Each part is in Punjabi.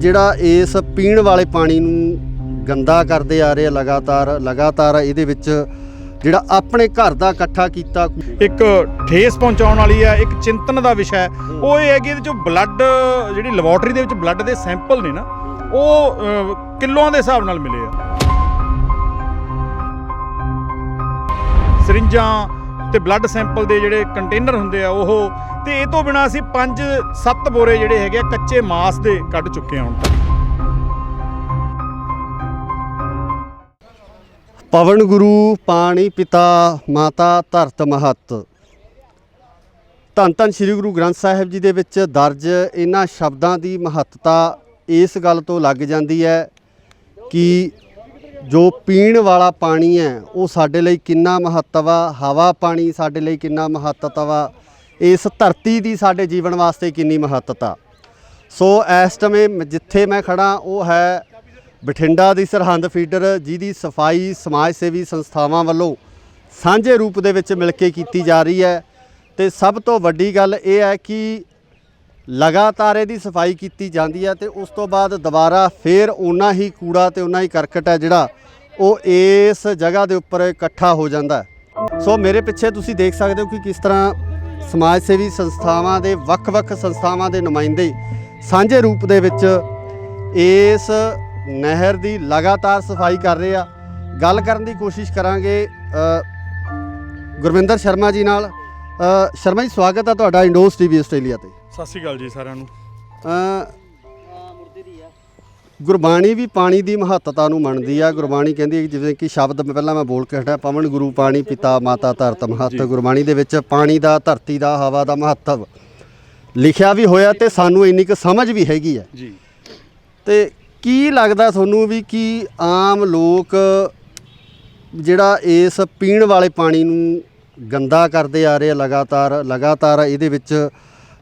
ਜਿਹੜਾ ਇਸ ਪੀਣ ਵਾਲੇ ਪਾਣੀ ਨੂੰ ਗੰਦਾ ਕਰਦੇ ਆ ਰਹੇ ਲਗਾਤਾਰ ਇਹਦੇ ਵਿੱਚ ਜਿਹੜਾ ਆਪਣੇ ਘਰ ਦਾ ਇਕੱਠਾ ਕੀਤਾ ਇੱਕ ਠੇਸ ਪਹੁੰਚਾਉਣ ਵਾਲੀ ਹੈ, ਇੱਕ ਚਿੰਤਨ ਦਾ ਵਿਸ਼ਾ ਹੈ। ਉਹ ਇਹ ਹੈ ਕਿ ਇਹਦੇ ਚੋਂ ਬਲੱਡ ਜਿਹੜੀ ਲੈਬੋਰਟਰੀ ਦੇ ਵਿੱਚ ਬਲੱਡ ਦੇ ਸੈਂਪਲ ਨੇ ਨਾ, ਉਹ ਕਿਲੋਆਂ ਦੇ ਹਿਸਾਬ ਨਾਲ ਮਿਲੇ ਆ। ਸਰਿੰਜਾਂ ਤੇ ਬਲੱਡ ਸੈਂਪਲ ਦੇ ਜਿਹੜੇ ਕੰਟੇਨਰ ਹੁੰਦੇ ਆ ਉਹ, ਤੇ ਇਹ ਤੋਂ ਬਿਨਾਂ ਅਸੀਂ 5-7 ਬੋਰੇ ਜਿਹੜੇ ਹੈਗੇ ਆ ਕੱਚੇ ਮਾਸ ਦੇ ਕੱਢ ਚੁੱਕੇ ਹਾਂ ਹੁਣ ਤੱਕ। ਪਵਨ ਗੁਰੂ ਪਾਣੀ ਪਿਤਾ ਮਾਤਾ ਧਰਤ ਮਹੱਤ। ਧੰਨ ਧੰਨ ਸ਼੍ਰੀ ਗੁਰੂ ਗ੍ਰੰਥ ਸਾਹਿਬ ਜੀ ਦੇ ਵਿੱਚ ਦਰਜ ਇਹਨਾਂ ਸ਼ਬਦਾਂ ਦੀ ਮਹੱਤਤਾ ਇਸ ਗੱਲ ਤੋਂ ਲੱਗ ਜਾਂਦੀ ਹੈ ਕਿ ਜੋ ਪੀਣ ਵਾਲਾ ਪਾਣੀ ਹੈ ਉਹ ਸਾਡੇ ਲਈ ਕਿੰਨਾ ਮਹੱਤਵ ਆ, ਹਵਾ ਪਾਣੀ ਸਾਡੇ ਲਈ ਕਿੰਨਾ ਮਹੱਤਵ ਆ, ਇਸ ਧਰਤੀ ਦੀ ਸਾਡੇ ਜੀਵਨ ਵਾਸਤੇ ਕਿੰਨੀ ਮਹੱਤਤਾ। ਸੋ ਇਸ ਸਮੇਂ ਜਿੱਥੇ ਮੈਂ ਖੜਾ ਉਹ ਹੈ ਬਠਿੰਡਾ ਦੀ ਸਰਹੰਦ ਫੀਡਰ, ਜਿਹਦੀ ਸਫਾਈ ਸਮਾਜ ਸੇਵੀ ਸੰਸਥਾਵਾਂ ਵੱਲੋਂ ਸਾਂਝੇ ਰੂਪ ਦੇ ਵਿੱਚ ਮਿਲ ਕੇ ਕੀਤੀ ਜਾ ਰਹੀ ਹੈ। ਤੇ ਸਭ ਤੋਂ ਵੱਡੀ ਗੱਲ ਇਹ ਹੈ ਕਿ ਲਗਾਤਾਰ ਇਹਦੀ ਸਫਾਈ ਕੀਤੀ ਜਾਂਦੀ ਹੈ ਤੇ ਉਸ ਤੋਂ ਬਾਅਦ ਦੁਬਾਰਾ ਫੇਰ ਓਨਾ ਹੀ ਕੂੜਾ ਤੇ ਓਨਾ ਹੀ ਕਰਕਟ ਹੈ ਜਿਹੜਾ ਉਹ ਇਸ ਜਗ੍ਹਾ ਦੇ ਉੱਪਰ ਇਕੱਠਾ ਹੋ ਜਾਂਦਾ ਹੈ। ਸੋ ਮੇਰੇ ਪਿੱਛੇ ਤੁਸੀਂ ਦੇਖ ਸਕਦੇ ਹੋ ਕਿ ਕਿਸ ਤਰ੍ਹਾਂ ਸਮਾਜ ਸੇਵੀ ਸੰਸਥਾਵਾਂ ਦੇ ਵੱਖ-ਵੱਖ ਸੰਸਥਾਵਾਂ ਦੇ ਨੁਮਾਇੰਦੇ ਸਾਂਝੇ ਰੂਪ ਦੇ ਵਿੱਚ ਇਸ ਨਹਿਰ ਦੀ ਲਗਾਤਾਰ ਸਫਾਈ ਕਰ ਰਹੇ ਆ। ਗੱਲ ਕਰਨ ਦੀ ਕੋਸ਼ਿਸ਼ ਕਰਾਂਗੇ ਗੁਰਵਿੰਦਰ ਸ਼ਰਮਾ ਜੀ ਨਾਲ। ਸ਼ਰਮਾ ਜੀ, ਸਵਾਗਤ ਹੈ ਤੁਹਾਡਾ ਇੰਡੋਸ ਟੀਵੀ ਆਸਟ੍ਰੇਲੀਆ ਤੇ। ਸਤਿ ਸ਼੍ਰੀ ਅਕਾਲ ਜੀ ਸਾਰਿਆਂ ਨੂੰ। ਗੁਰਬਾਣੀ ਵੀ ਪਾਣੀ ਦੀ ਮਹੱਤਤਾ ਨੂੰ ਮੰਨਦੀ ਆ। ਗੁਰਬਾਣੀ ਕਹਿੰਦੀ ਹੈ ਕਿ ਜਿਵੇਂ ਕਿ ਸ਼ਬਦ ਪਹਿਲਾਂ ਮੈਂ ਬੋਲ ਕੇ ਹਟਿਆ, ਪਵਨ ਗੁਰੂ ਪਾਣੀ ਪਿਤਾ ਮਾਤਾ ਧਰਤ ਮਹੱਤ। ਗੁਰਬਾਣੀ ਦੇ ਵਿੱਚ ਪਾਣੀ ਦਾ, ਧਰਤੀ ਦਾ, ਹਵਾ ਦਾ ਮਹੱਤਵ ਲਿਖਿਆ ਵੀ ਹੋਇਆ ਤੇ ਸਾਨੂੰ ਇੰਨੀ ਕੁ ਸਮਝ ਵੀ ਹੈਗੀ ਹੈ ਜੀ। ਤੇ ਕੀ ਲੱਗਦਾ ਤੁਹਾਨੂੰ ਵੀ ਕਿ ਆਮ ਲੋਕ ਜਿਹੜਾ ਇਸ ਪੀਣ ਵਾਲੇ ਪਾਣੀ ਨੂੰ ਗੰਦਾ ਕਰਦੇ ਆ ਰਹੇ ਲਗਾਤਾਰ ਇਹਦੇ ਵਿੱਚ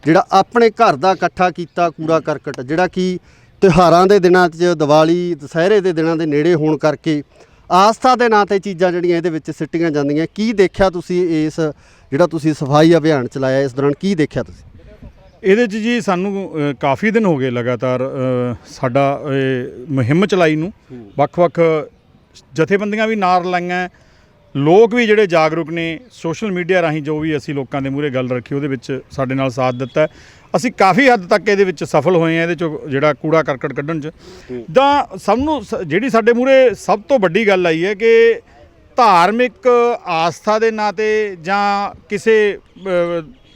ਜਿਹੜਾ ਆਪਣੇ ਘਰ ਦਾ ਇਕੱਠਾ ਕੀਤਾ ਕੂੜਾ ਕਰਕਟ, ਜਿਹੜਾ ਕਿ ਤਿਉਹਾਰਾਂ ਦੇ ਦਿਨਾਂ 'ਚ, ਦੀਵਾਲੀ ਦੁਸਹਿਰੇ ਦੇ ਦਿਨਾਂ ਦੇ ਨੇੜੇ ਹੋਣ ਕਰਕੇ ਆਸਥਾ ਦੇ ਨਾਂ 'ਤੇ ਚੀਜ਼ਾਂ ਜਿਹੜੀਆਂ ਇਹਦੇ ਵਿੱਚ ਸਿੱਟੀਆਂ ਜਾਂਦੀਆਂ। ਕੀ ਦੇਖਿਆ ਤੁਸੀਂ ਇਸ ਜਿਹੜਾ ਤੁਸੀਂ ਸਫਾਈ ਅਭਿਆਨ ਚਲਾਇਆ, ਇਸ ਦੌਰਾਨ ਕੀ ਦੇਖਿਆ ਤੁਸੀਂ? ਇਹਦੇ 'ਚ ਜੀ ਸਾਨੂੰ ਕਾਫੀ ਦਿਨ ਹੋ ਗਏ ਲਗਾਤਾਰ ਸਾਡਾ ਮੁਹਿੰਮ ਚਲਾਈ ਨੂੰ। ਵੱਖ-ਵੱਖ ਜਥੇਬੰਦੀਆਂ ਵੀ ਨਾਲ ਲਾਈਆਂ, ਲੋਕ ਵੀ ਜਿਹੜੇ ਜਾਗਰੂਕ ਨੇ, ਸੋਸ਼ਲ ਮੀਡੀਆ ਰਾਹੀਂ ਜੋ ਵੀ ਅਸੀਂ ਲੋਕਾਂ ਦੇ ਮੂਹਰੇ ਗੱਲ ਰੱਖੀ ਉਹਦੇ ਵਿੱਚ ਸਾਡੇ ਨਾਲ ਸਾਥ ਦਿੱਤਾ। ਅਸੀਂ ਕਾਫੀ ਹੱਦ ਤੱਕ ਇਹਦੇ ਵਿੱਚ ਸਫਲ ਹੋਏ ਹਾਂ। ਇਹਦੇ 'ਚੋਂ ਜਿਹੜਾ ਕੂੜਾ ਕਰਕਟ ਕੱਢਣ 'ਚ ਤਾਂ ਸਭ ਨੂੰ ਜਿਹੜੀ ਸਾਡੇ ਮੂਹਰੇ ਸਭ ਤੋਂ ਵੱਡੀ ਗੱਲ ਆਈ ਹੈ ਕਿ ਧਾਰਮਿਕ ਆਸਥਾ ਦੇ ਨਾਂ 'ਤੇ ਜਾਂ ਕਿਸੇ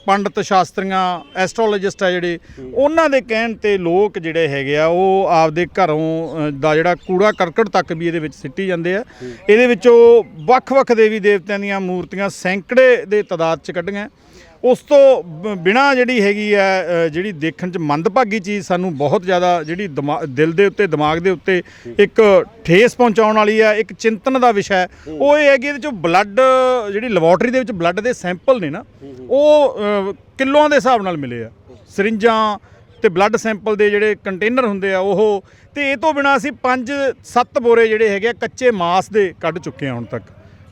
ਪੰਡਤ ਸ਼ਾਸਤਰੀਆਂ ਐਸਟਰੋਲੋਜਿਸਟ ਆ ਜਿਹੜੇ, ਉਹਨਾਂ ਦੇ ਕਹਿਣ 'ਤੇ ਲੋਕ ਜਿਹੜੇ ਹੈਗੇ ਆ ਉਹ ਆਪਦੇ ਘਰੋਂ ਦਾ ਜਿਹੜਾ ਕੂੜਾ ਕਰਕਟ ਤੱਕ ਵੀ ਇਹਦੇ ਵਿੱਚ ਸਿੱਟੀ ਜਾਂਦੇ ਆ। ਇਹਦੇ ਵਿੱਚੋਂ ਵੱਖ-ਵੱਖ ਦੇਵੀ ਦੇਵਤਿਆਂ ਦੀਆਂ ਮੂਰਤੀਆਂ ਸੈਂਕੜੇ ਦੇ ਤਾਦਾਦ 'ਚ ਕੱਢੀਆਂ। ਉਸ ਤੋਂ ਬਿਨਾਂ ਜਿਹੜੀ ਹੈਗੀ ਆ, ਜਿਹੜੀ ਦੇਖਣ 'ਚ ਮੰਦਭਾਗੀ ਚੀਜ਼ ਸਾਨੂੰ ਬਹੁਤ ਜ਼ਿਆਦਾ ਜਿਹੜੀ ਦਿਲ ਦੇ ਉੱਤੇ, ਦਿਮਾਗ ਦੇ ਉੱਤੇ ਇੱਕ ਠੇਸ ਪਹੁੰਚਾਉਣ ਵਾਲੀ ਹੈ, ਇੱਕ ਚਿੰਤਨ ਦਾ ਵਿਸ਼ਾ ਹੈ। ਉਹ ਇਹ ਹੈ ਕਿ ਇਹਦੇ 'ਚੋਂ ਬਲੱਡ ਜਿਹੜੀ ਲੈਬੋਰਟਰੀ ਦੇ ਵਿੱਚ ਬਲੱਡ ਦੇ ਸੈਂਪਲ ਨੇ ਨਾ, ਉਹ ਕਿਲੋਆਂ ਦੇ ਹਿਸਾਬ ਨਾਲ ਮਿਲੇ ਆ। ਸਰਿੰਜਾਂ ਤੇ ਬਲੱਡ ਸੈਂਪਲ ਦੇ ਜਿਹੜੇ ਕੰਟੇਨਰ ਹੁੰਦੇ ਆ ਉਹ, ਤੇ ਇਹ ਤੋਂ ਬਿਨਾਂ ਅਸੀਂ 5-7 ਬੋਰੇ ਜਿਹੜੇ ਹੈਗੇ ਆ ਕੱਚੇ ਮਾਸ ਦੇ ਕੱਢ ਚੁੱਕੇ ਹਾਂ ਹੁਣ ਤੱਕ।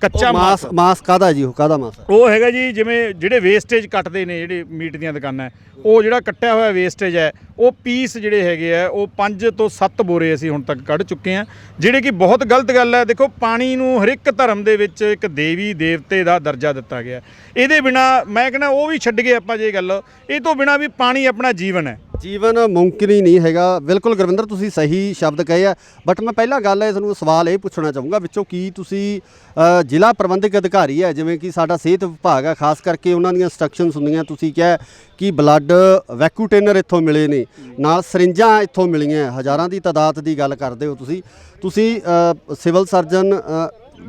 ਕੱਚਾ ਮਾਸ ਕਾਹਦਾ ਜੀ? ਉਹ ਕਾਹਦਾ ਮਾਸ? ਉਹ ਹੈਗਾ ਜੀ ਜਿਵੇਂ ਜਿਹੜੇ ਵੇਸਟੇਜ ਕੱਟਦੇ ਨੇ ਜਿਹੜੇ ਮੀਟ ਦੀਆਂ ਦੁਕਾਨਾਂ, ਉਹ ਜਿਹੜਾ ਕੱਟਿਆ ਹੋਇਆ ਵੇਸਟੇਜ ਹੈ ਉਹ ਪੀਸ ਜਿਹੜੇ ਹੈਗੇ ਆ ਉਹ 5 ਤੋਂ 7 ਬੋਰੇ ਅਸੀਂ ਹੁਣ ਤੱਕ ਕੱਢ ਚੁੱਕੇ ਹਾਂ, ਜਿਹੜੇ ਕਿ ਬਹੁਤ ਗਲਤ ਗੱਲ ਹੈ। ਦੇਖੋ, ਪਾਣੀ ਨੂੰ ਹਰ ਇੱਕ ਧਰਮ ਦੇ ਵਿੱਚ ਇੱਕ ਦੇਵੀ ਦੇਵਤੇ ਦਾ ਦਰਜਾ ਦਿੱਤਾ ਗਿਆ। ਇਹਦੇ ਬਿਨਾਂ ਮੈਂ ਕਹਿੰਦਾ ਉਹ ਵੀ ਛੱਡ ਗਏ ਆਪਾਂ ਜੇ ਗੱਲ, ਇਹ ਤੋਂ ਬਿਨਾਂ ਵੀ ਪਾਣੀ ਆਪਣਾ ਜੀਵਨ ਹੈ। ਜੀਵਨ ਮੁਮਕਿਨ ਹੀ ਨਹੀਂ ਹੈਗਾ। ਬਿਲਕੁਲ ਗੁਰਵਿੰਦਰ, ਤੁਸੀਂ ਸਹੀ ਸ਼ਬਦ ਕਹੇ ਆ। ਬਟ ਮੈਂ ਪਹਿਲਾ ਗੱਲ ਹੈ ਤੁਹਾਨੂੰ ਸਵਾਲ ਇਹ ਪੁੱਛਣਾ ਚਾਹੂੰਗਾ, ਵਿੱਚੋਂ ਕੀ ਤੁਸੀਂ ਜ਼ਿਲ੍ਹਾ ਪ੍ਰਬੰਧਕ ਅਧਿਕਾਰੀ ਹੈ, ਜਿਵੇਂ ਕਿ ਸਾਡਾ ਸਿਹਤ ਵਿਭਾਗ ਹੈ, ਖਾਸ ਕਰਕੇ ਉਹਨਾਂ ਦੀਆਂ ਇੰਸਟਰਕਸ਼ਨਸ ਹੁੰਦੀਆਂ। ਤੁਸੀਂ ਕਿਹਾ ਕਿ ਬਲੱਡ ਵੈਕੂਟੇਨਰ ਇੱਥੋਂ ਮਿਲੇ ਨੇ, ਨਾਲ ਸਰਿੰਜਾਂ ਇੱਥੋਂ ਮਿਲੀਆਂ, ਹਜ਼ਾਰਾਂ ਦੀ ਤਾਦਾਦ ਦੀ ਗੱਲ ਕਰਦੇ ਹੋ ਤੁਸੀਂ ਸਿਵਲ ਸਰਜਨ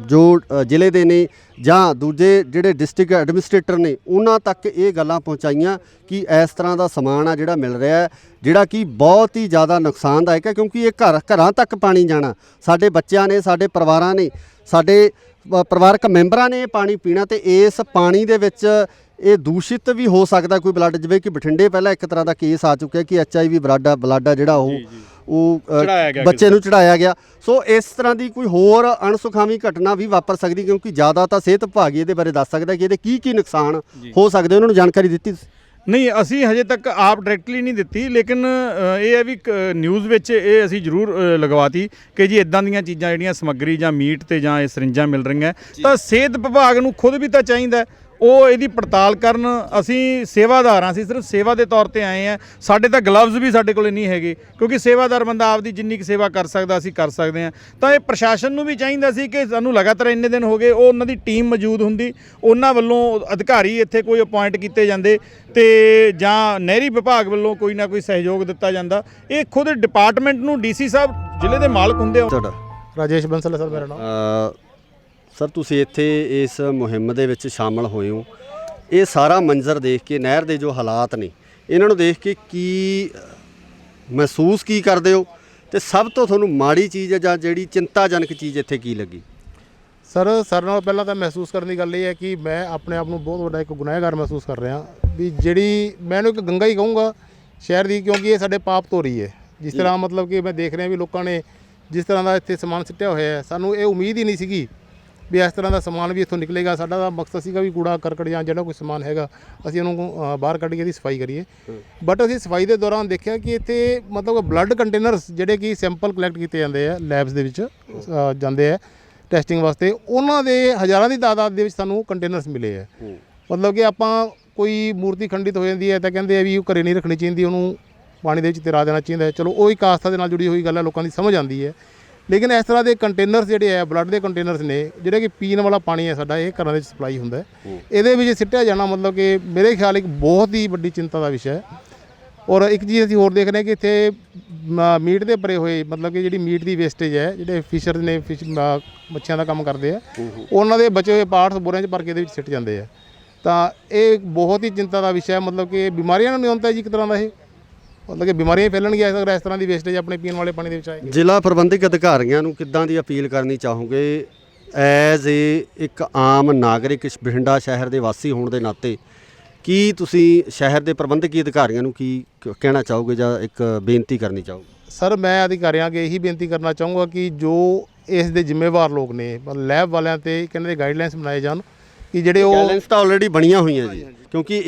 ਜੋ ਜ਼ਿਲ੍ਹੇ ਦੇ ਨੇ ਜਾਂ ਦੂਜੇ ਜਿਹੜੇ ਡਿਸਟ੍ਰਿਕਟ ਐਡਮਿਨਿਸਟ੍ਰੇਟਰ ਨੇ, ਉਹਨਾਂ ਤੱਕ ਇਹ ਗੱਲਾਂ ਪਹੁੰਚਾਈਆਂ ਕਿ ਇਸ ਤਰ੍ਹਾਂ ਦਾ ਸਮਾਨ ਆ ਜਿਹੜਾ ਮਿਲ ਰਿਹਾ, ਜਿਹੜਾ ਕਿ ਬਹੁਤ ਹੀ ਜ਼ਿਆਦਾ ਨੁਕਸਾਨਦਾਇਕ ਹੈ, ਕਿਉਂਕਿ ਇਹ ਘਰਾਂ ਤੱਕ ਪਾਣੀ ਜਾਣਾ। ਸਾਡੇ ਬੱਚਿਆਂ ਨੇ, ਸਾਡੇ ਪਰਿਵਾਰਾਂ ਨੇ, ਸਾਡੇ ਪਰਿਵਾਰਕ ਮੈਂਬਰਾਂ ਨੇ ਇਹ ਪਾਣੀ ਪੀਣਾ, ਤੇ ਇਸ ਪਾਣੀ ਦੇ ਵਿੱਚ ਇਹ ਦੂਸ਼ਿਤ ਵੀ ਹੋ ਸਕਦਾ ਕੋਈ ਬਲੱਡ। ਜਿਵੇਂ ਕਿ ਬਠਿੰਡੇ ਪਹਿਲਾਂ ਇੱਕ ਤਰ੍ਹਾਂ ਦਾ ਕੇਸ ਆ ਚੁੱਕਿਆ ਕਿ HIV ਬਲੱਡ ਆ ਜਿਹੜਾ ਉਹ ਬੱਚੇ ਨੂੰ ਚੜਾਇਆ ਗਿਆ। ਸੋ ਇਸ ਤਰ੍ਹਾਂ ਦੀ ਕੋਈ ਹੋਰ ਅਣਸੁਖਾਵੀਂ ਘਟਨਾ ਵੀ ਵਾਪਰ ਸਕਦੀ, ਕਿਉਂਕਿ ਜ਼ਿਆਦਾ ਤਾਂ ਸਿਹਤ ਵਿਭਾਗ ਇਹਦੇ ਬਾਰੇ ਦੱਸ ਸਕਦਾ ਕਿ ਇਹਦੇ ਕੀ ਨੁਕਸਾਨ ਹੋ ਸਕਦੇ, ਉਹਨਾਂ ਨੂੰ ਜਾਣਕਾਰੀ ਦਿੱਤੀ? ਨਹੀਂ, ਅਸੀਂ ਹਜੇ ਤੱਕ ਆਪ ਡਾਇਰੈਕਟਲੀ ਨਹੀਂ ਦਿੱਤੀ, ਲੇਕਿਨ ਇਹ ਹੈ ਵੀ ਨਿਊਜ਼ ਵਿੱਚ ਇਹ ਅਸੀਂ ਜ਼ਰੂਰ ਲਗਵਾਤੀ ਕਿ ਜੀ ਇਦਾਂ ਦੀਆਂ ਚੀਜ਼ਾਂ ਜਿਹੜੀਆਂ ਸਮੱਗਰੀ ਜਾਂ ਮੀਟ ਤੇ ਜਾਂ ਇਹ ਸਰਿੰਜਾਂ ਮਿਲ ਰਹੀਆਂ, ਤਾਂ ਸਿਹਤ ਵਿਭਾਗ ਨੂੰ ਖੁਦ ਵੀ ਤਾਂ ਚਾਹੀਦਾ ਉਹ ਇਹਦੀ ਪੜਤਾਲ ਕਰਨ। ਅਸੀਂ ਸੇਵਾਦਾਰ ਹਾਂ, ਅਸੀਂ ਸਿਰਫ ਸੇਵਾ ਦੇ ਤੌਰ ਤੇ ਆਏ ਹਾਂ। ਸਾਡੇ ਤਾਂ ਗਲਵਜ਼ ਵੀ ਸਾਡੇ ਕੋਲ ਨਹੀਂ ਹੈਗੇ, ਕਿਉਂਕਿ ਸੇਵਾਦਾਰ ਬੰਦਾ ਆਪਦੀ ਜਿੰਨੀ ਕੁ ਸੇਵਾ ਕਰ ਸਕਦਾ ਅਸੀਂ ਕਰ ਸਕਦੇ ਹਾਂ। ਤਾਂ ਇਹ ਪ੍ਰਸ਼ਾਸਨ ਨੂੰ ਵੀ ਚਾਹੀਦਾ ਸੀ ਕਿ ਸਾਨੂੰ ਲਗਾਤਾਰ ਇੰਨੇ ਦਿਨ ਹੋ ਗਏ, ਉਹ ਉਹਨਾਂ ਦੀ ਟੀਮ ਮੌਜੂਦ ਹੁੰਦੀ, ਉਹਨਾਂ ਵੱਲੋਂ ਅਧਿਕਾਰੀ ਇੱਥੇ ਕੋਈ ਅਪਾਇੰਟ ਕੀਤੇ ਜਾਂਦੇ ਤੇ ਜਾਂ ਨਹਿਰੀ ਵਿਭਾਗ ਵੱਲੋਂ ਕੋਈ ਨਾ ਕੋਈ ਸਹਿਯੋਗ ਦਿੱਤਾ ਜਾਂਦਾ। ਇਹ ਖੁਦ ਡਿਪਾਰਟਮੈਂਟ ਨੂੰ ਡੀਸੀ ਸਾਹਿਬ ਜ਼ਿਲ੍ਹੇ ਦੇ ਮਾਲਕ ਹੁੰਦੇ ਆ। ਤੁਹਾਡਾ ਰਾਜੇਸ਼ ਬੰਸਲ ਹੈ ਸਰ ਮੇਰਾ ਨਾਮ। ਸਰ ਤੁਸੀਂ ਇੱਥੇ ਇਸ ਮੁਹਿੰਮ ਦੇ ਵਿੱਚ ਸ਼ਾਮਲ ਹੋਏ ਹੋ, ਇਹ ਸਾਰਾ ਮੰਜ਼ਰ ਦੇਖ ਕੇ, ਨਹਿਰ ਦੇ ਜੋ ਹਾਲਾਤ ਨੇ ਇਹਨਾਂ ਨੂੰ ਦੇਖ ਕੇ ਕੀ ਮਹਿਸੂਸ ਕੀ ਕਰਦੇ ਹੋ, ਤੇ ਸਭ ਤੋਂ ਤੁਹਾਨੂੰ ਮਾੜੀ ਚੀਜ਼ ਜਾਂ ਜਿਹੜੀ ਚਿੰਤਾਜਨਕ ਚੀਜ਼ ਇੱਥੇ ਕੀ ਲੱਗੀ? ਸਰ ਨਾਲੋਂ ਪਹਿਲਾਂ ਤਾਂ ਮਹਿਸੂਸ ਕਰਨ ਦੀ ਗੱਲ ਇਹ ਹੈ ਕਿ ਮੈਂ ਆਪਣੇ ਆਪ ਨੂੰ ਬਹੁਤ ਵੱਡਾ ਇੱਕ ਗੁਨਾਹਗਾਰ ਮਹਿਸੂਸ ਕਰ ਰਿਹਾ ਵੀ ਜਿਹੜੀ ਮੈਂ ਇਹਨੂੰ ਇੱਕ ਗੰਗਾ ਹੀ ਕਹੂੰਗਾ ਸ਼ਹਿਰ ਦੀ, ਕਿਉਂਕਿ ਇਹ ਸਾਡੇ ਪਾਪ ਧੋਰੀ ਹੈ। ਜਿਸ ਤਰ੍ਹਾਂ ਮਤਲਬ ਕਿ ਮੈਂ ਦੇਖ ਰਿਹਾ ਵੀ ਲੋਕਾਂ ਨੇ ਜਿਸ ਤਰ੍ਹਾਂ ਦਾ ਇੱਥੇ ਸਮਾਨ ਸਿੱਟਿਆ ਹੋਇਆ ਹੈ, ਸਾਨੂੰ ਇਹ ਉਮੀਦ ਹੀ ਨਹੀਂ ਸੀਗੀ ਵੀ ਇਸ ਤਰ੍ਹਾਂ ਦਾ ਸਮਾਨ ਵੀ ਇੱਥੋਂ ਨਿਕਲੇਗਾ। ਸਾਡਾ ਤਾਂ ਮਕਸਦ ਸੀਗਾ ਵੀ ਕੂੜਾ ਕਰਕਟ ਜਾਂ ਜਿਹੜਾ ਕੋਈ ਸਮਾਨ ਹੈਗਾ ਅਸੀਂ ਉਹਨੂੰ ਬਾਹਰ ਕੱਢ ਕੇ ਇਹਦੀ ਸਫਾਈ ਕਰੀਏ। ਬਟ ਅਸੀਂ ਸਫਾਈ ਦੇ ਦੌਰਾਨ ਦੇਖਿਆ ਕਿ ਇੱਥੇ ਮਤਲਬ ਬਲੱਡ ਕੰਟੇਨਰਸ ਜਿਹੜੇ ਕਿ ਸੈਂਪਲ ਕਲੈਕਟ ਕੀਤੇ ਜਾਂਦੇ ਆ ਲੈਬਸ ਦੇ ਵਿੱਚ ਜਾਂਦੇ ਆ ਟੈਸਟਿੰਗ ਵਾਸਤੇ, ਉਹਨਾਂ ਦੇ ਹਜ਼ਾਰਾਂ ਦੀ ਤਾਦਾਦ ਦੇ ਵਿੱਚ ਸਾਨੂੰ ਕੰਟੇਨਰਸ ਮਿਲੇ ਆ। ਮਤਲਬ ਕਿ ਆਪਾਂ ਕੋਈ ਮੂਰਤੀ ਖੰਡਿਤ ਹੋ ਜਾਂਦੀ ਹੈ ਤਾਂ ਕਹਿੰਦੇ ਆ ਵੀ ਉਹ ਘਰੇ ਨਹੀਂ ਰੱਖਣੀ ਚਾਹੀਦੀ, ਉਹਨੂੰ ਪਾਣੀ ਦੇ ਵਿੱਚ ਤੈਰਾ ਦੇਣਾ ਚਾਹੀਦਾ। ਚਲੋ ਉਹ ਇੱਕ ਆਸਥਾ ਦੇ ਨਾਲ ਜੁੜੀ ਹੋਈ ਗੱਲ ਹੈ, ਲੋਕਾਂ ਦੀ ਸਮਝ ਆਉਂਦੀ ਹੈ। ਲੇਕਿਨ ਇਸ ਤਰ੍ਹਾਂ ਦੇ ਕੰਟੇਨਰਸ ਜਿਹੜੇ ਆ ਬਲੱਡ ਦੇ ਕੰਟੇਨਰਸ ਨੇ, ਜਿਹੜੇ ਕਿ ਪੀਣ ਵਾਲਾ ਪਾਣੀ ਹੈ ਸਾਡਾ, ਇਹ ਘਰਾਂ ਦੇ ਵਿੱਚ ਸਪਲਾਈ ਹੁੰਦਾ, ਇਹਦੇ ਵਿੱਚ ਸਿੱਟਿਆ ਜਾਣਾ ਮਤਲਬ ਕਿ ਮੇਰੇ ਖਿਆਲ ਇੱਕ ਬਹੁਤ ਹੀ ਵੱਡੀ ਚਿੰਤਾ ਦਾ ਵਿਸ਼ਾ ਹੈ। ਔਰ ਇੱਕ ਚੀਜ਼ ਅਸੀਂ ਹੋਰ ਦੇਖ ਰਹੇ ਹਾਂ ਕਿ ਇੱਥੇ ਮੀਟ ਦੇ ਭਰੇ ਹੋਏ ਮਤਲਬ ਕਿ ਜਿਹੜੀ ਮੀਟ ਦੀ ਵੇਸਟੇਜ ਹੈ, ਜਿਹੜੇ ਫਿਸ਼ਰ ਨੇ ਮੱਛੀਆਂ ਦਾ ਕੰਮ ਕਰਦੇ ਆ, ਉਹਨਾਂ ਦੇ ਬਚੇ ਹੋਏ ਪਾਰਟਸ ਬੋਰਿਆਂ 'ਚ ਭਰ ਕੇ ਇਹਦੇ ਵਿੱਚ ਸਿੱਟ ਜਾਂਦੇ ਆ। ਤਾਂ ਇਹ ਬਹੁਤ ਹੀ ਚਿੰਤਾ ਦਾ ਵਿਸ਼ਾ ਹੈ। ਮਤਲਬ ਕਿ ਬਿਮਾਰੀਆਂ ਨੂੰ ਨਿਯੰਤਰਣ ਜੀ ਇੱਕ ਤਰ੍ਹਾਂ ਦਾ ਇਹ ਮਤਲਬ ਕਿ ਬਿਮਾਰੀਆਂ ਫੈਲਣਗੀਆਂ ਅਗਰ ਇਸ ਤਰ੍ਹਾਂ ਦੀ ਵੇਸਟੇਜ ਆਪਣੇ ਪੀਣ ਵਾਲੇ ਪਾਣੀ ਦੇ ਵਿੱਚ ਆਏ। ਜ਼ਿਲ੍ਹਾ ਪ੍ਰਬੰਧਕ ਅਧਿਕਾਰੀਆਂ ਨੂੰ ਕਿੱਦਾਂ ਦੀ ਅਪੀਲ ਕਰਨੀ ਚਾਹੋਗੇ ਐਜ਼ ਇੱਕ ਆਮ ਨਾਗਰਿਕ, ਬਠਿੰਡਾ ਸ਼ਹਿਰ ਦੇ ਵਾਸੀ ਹੋਣ ਦੇ ਨਾਤੇ? ਕੀ ਤੁਸੀਂ ਸ਼ਹਿਰ ਦੇ ਪ੍ਰਬੰਧਕੀ ਅਧਿਕਾਰੀਆਂ ਨੂੰ ਕੀ ਕਹਿਣਾ ਚਾਹੋਗੇ ਜਾਂ ਇੱਕ ਬੇਨਤੀ ਕਰਨੀ ਚਾਹੋਗੇ? ਸਰ ਮੈਂ ਅਧਿਕਾਰੀਆਂ ਅੱਗੇ ਇਹੀ ਬੇਨਤੀ ਕਰਨਾ ਚਾਹੂੰਗਾ ਕਿ ਜੋ ਇਸ ਦੇ ਜ਼ਿੰਮੇਵਾਰ ਲੋਕ ਨੇ, ਲੈਬ ਵਾਲਿਆਂ ਤੇ ਕਹਿੰਦੇ ਗਾਈਡਲਾਈਨਸ ਬਣਾਏ ਜਾਣ ਕਿ ਜਿਹੜੇ ਉਹ ਗਾਈਡਲਾਈਨਸ ਤਾਂ ਆਲਰੇਡੀ ਬਣੀਆਂ ਹੋਈਆਂ ਜੀ, ਕਿਉਂਕਿ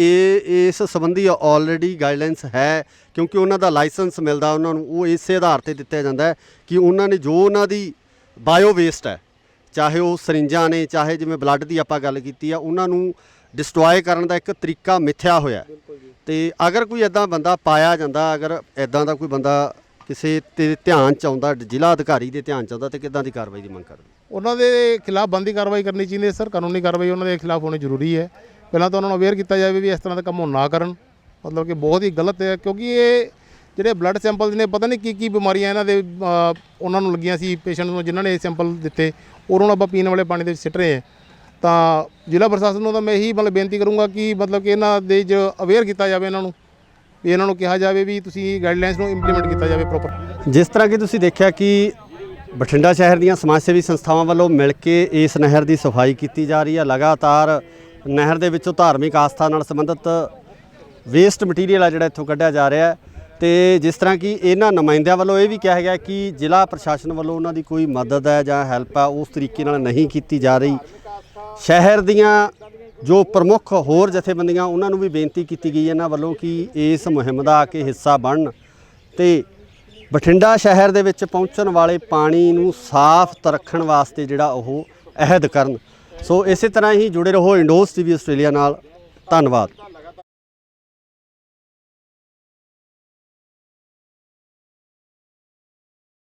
ਇਸ ਸੰਬੰਧੀ ਆਲਰੇਡੀ ਗਾਈਡਲਾਈਨਸ ਹੈ, ਕਿਉਂਕਿ ਉਹਨਾਂ ਦਾ ਲਾਇਸੈਂਸ ਮਿਲਦਾ ਉਹਨਾਂ ਨੂੰ, ਉਹ ਇਸੇ ਆਧਾਰ ਤੇ ਦਿੱਤਾ ਜਾਂਦਾ ਹੈ ਕਿ ਉਹਨਾਂ ਨੇ ਜੋ ਉਹਨਾਂ ਦੀ ਬਾਇਓ ਵੇਸਟ ਹੈ, ਚਾਹੇ ਉਹ ਸਰਿੰਜਾਂ ਨੇ, ਚਾਹੇ ਜਿਵੇਂ ਬਲੱਡ ਦੀ ਆਪਾਂ ਗੱਲ ਕੀਤੀ ਆ, ਉਹਨਾਂ ਨੂੰ ਡਿਸਟਰੋਏ ਕਰਨ ਦਾ ਇੱਕ ਤਰੀਕਾ ਮਿਥਿਆ ਹੋਇਆ। ਤੇ ਅਗਰ ਕੋਈ ਇੱਦਾਂ ਬੰਦਾ ਪਾਇਆ ਜਾਂਦਾ, ਅਗਰ ਇੱਦਾਂ ਦਾ ਕੋਈ ਬੰਦਾ ਕਿਸੇ ਤੇ ਧਿਆਨ 'ਚ ਆਉਂਦਾ, ਜ਼ਿਲ੍ਹਾ ਅਧਿਕਾਰੀ ਦੇ ਧਿਆਨ 'ਚ ਆਉਂਦਾ, ਤੇ ਕਿੱਦਾਂ ਦੀ ਕਾਰਵਾਈ ਦੀ ਮੰਗ ਕਰਦੇ? ਉਹਨਾਂ ਦੇ ਖਿਲਾਫ ਬਣਦੀ ਕਾਰਵਾਈ ਕਰਨੀ ਚਾਹੀਦੀ ਹੈ ਸਰ। ਕਾਨੂੰਨੀ ਕਾਰਵਾਈ ਉਹਨਾਂ ਦੇ ਖਿਲਾਫ ਹੋਣੀ ਜ਼ਰੂਰੀ ਹੈ। ਪਹਿਲਾਂ ਤਾਂ ਉਹਨਾਂ ਨੂੰ ਅਵੇਅਰ ਕੀਤਾ ਜਾਵੇ ਵੀ ਇਸ ਤਰ੍ਹਾਂ ਦਾ ਕੰਮ ਨਾ ਕਰਨ, ਮਤਲਬ ਕਿ ਬਹੁਤ ਹੀ ਗਲਤ ਹੈ। ਕਿਉਂਕਿ ਇਹ ਜਿਹੜੇ ਬਲੱਡ ਸੈਂਪਲਸ ਨੇ, ਪਤਾ ਨਹੀਂ ਕੀ ਬਿਮਾਰੀਆਂ ਇਹਨਾਂ ਦੇ ਉਹਨਾਂ ਨੂੰ ਲੱਗੀਆਂ ਸੀ ਪੇਸ਼ੈਂਟ ਨੂੰ, ਜਿਨ੍ਹਾਂ ਨੇ ਇਹ ਸੈਂਪਲ ਦਿੱਤੇ, ਔਰ ਉਹਨਾਂ ਆਪਾਂ ਪੀਣ ਵਾਲੇ ਪਾਣੀ ਦੇ ਵਿੱਚ ਸਿੱਟ ਰਹੇ ਹਾਂ। ਤਾਂ ਜ਼ਿਲ੍ਹਾ ਪ੍ਰਸ਼ਾਸਨ ਨੂੰ ਤਾਂ ਮੈਂ ਇਹੀ ਮਤਲਬ ਬੇਨਤੀ ਕਰੂੰਗਾ ਕਿ ਮਤਲਬ ਕਿ ਇਹਨਾਂ ਦੇ ਜੋ ਅਵੇਅਰ ਕੀਤਾ ਜਾਵੇ, ਇਹਨਾਂ ਨੂੰ ਵੀ ਇਹਨਾਂ ਨੂੰ ਕਿਹਾ ਜਾਵੇ ਵੀ ਤੁਸੀਂ ਗਾਈਡਲਾਈਨਸ ਨੂੰ ਇੰਪਲੀਮੈਂਟ ਕੀਤਾ ਜਾਵੇ ਪ੍ਰੋਪਰ। ਜਿਸ ਤਰ੍ਹਾਂ ਕਿ ਤੁਸੀਂ ਦੇਖਿਆ ਕਿ ਬਠਿੰਡਾ ਸ਼ਹਿਰ ਦੀਆਂ ਸਮਾਜ ਸੇਵੀ ਸੰਸਥਾਵਾਂ ਵੱਲੋਂ ਮਿਲ ਕੇ ਇਸ ਨਹਿਰ ਦੀ ਸਫਾਈ ਕੀਤੀ ਜਾ ਰਹੀ ਹੈ। ਲਗਾਤਾਰ ਨਹਿਰ ਦੇ ਵਿੱਚੋਂ ਧਾਰਮਿਕ ਆਸਥਾ ਨਾਲ ਸੰਬੰਧਿਤ ਵੇਸਟ ਮਟੀਰੀਅਲ ਆ ਜਿਹੜਾ ਇੱਥੋਂ ਕੱਢਿਆ ਜਾ ਰਿਹਾ ਹੈ। ਤੇ ਜਿਸ ਤਰ੍ਹਾਂ ਕਿ ਇਹਨਾਂ ਨੁਮਾਇੰਦਿਆਂ ਵੱਲੋਂ ਇਹ ਵੀ ਕਿਹਾ ਗਿਆ ਕਿ ਜ਼ਿਲ੍ਹਾ ਪ੍ਰਸ਼ਾਸਨ ਵੱਲੋਂ ਉਹਨਾਂ ਦੀ ਕੋਈ ਮਦਦ ਹੈ ਜਾਂ ਹੈਲਪ ਹੈ ਉਸ ਤਰੀਕੇ ਨਾਲ ਨਹੀਂ ਕੀਤੀ ਜਾ ਰਹੀ। ਸ਼ਹਿਰ ਦੀਆਂ ਜੋ ਪ੍ਰਮੁੱਖ ਹੋਰ ਜਥੇਬੰਦੀਆਂ, ਉਹਨਾਂ ਨੂੰ ਵੀ ਬੇਨਤੀ ਕੀਤੀ ਗਈ ਇਹਨਾਂ ਵੱਲੋਂ ਕਿ ਇਸ ਮੁਹਿੰਮ ਦਾ ਆ ਕੇ ਹਿੱਸਾ ਬਣਨ ਤੇ ਬਠਿੰਡਾ ਸ਼ਹਿਰ ਦੇ ਵਿੱਚ ਪਹੁੰਚਣ ਵਾਲੇ ਪਾਣੀ ਨੂੰ ਸਾਫ਼ ਰੱਖਣ ਵਾਸਤੇ ਜਿਹੜਾ ਉਹ ਅਹਿਦ ਕਰਨ। ਸੋ ਇਸੇ ਤਰ੍ਹਾਂ ਹੀ ਜੁੜੇ ਰਹੋ ਇੰਡੋਜ਼ TV ਆਸਟ੍ਰੇਲੀਆ ਨਾਲ। ਧੰਨਵਾਦ।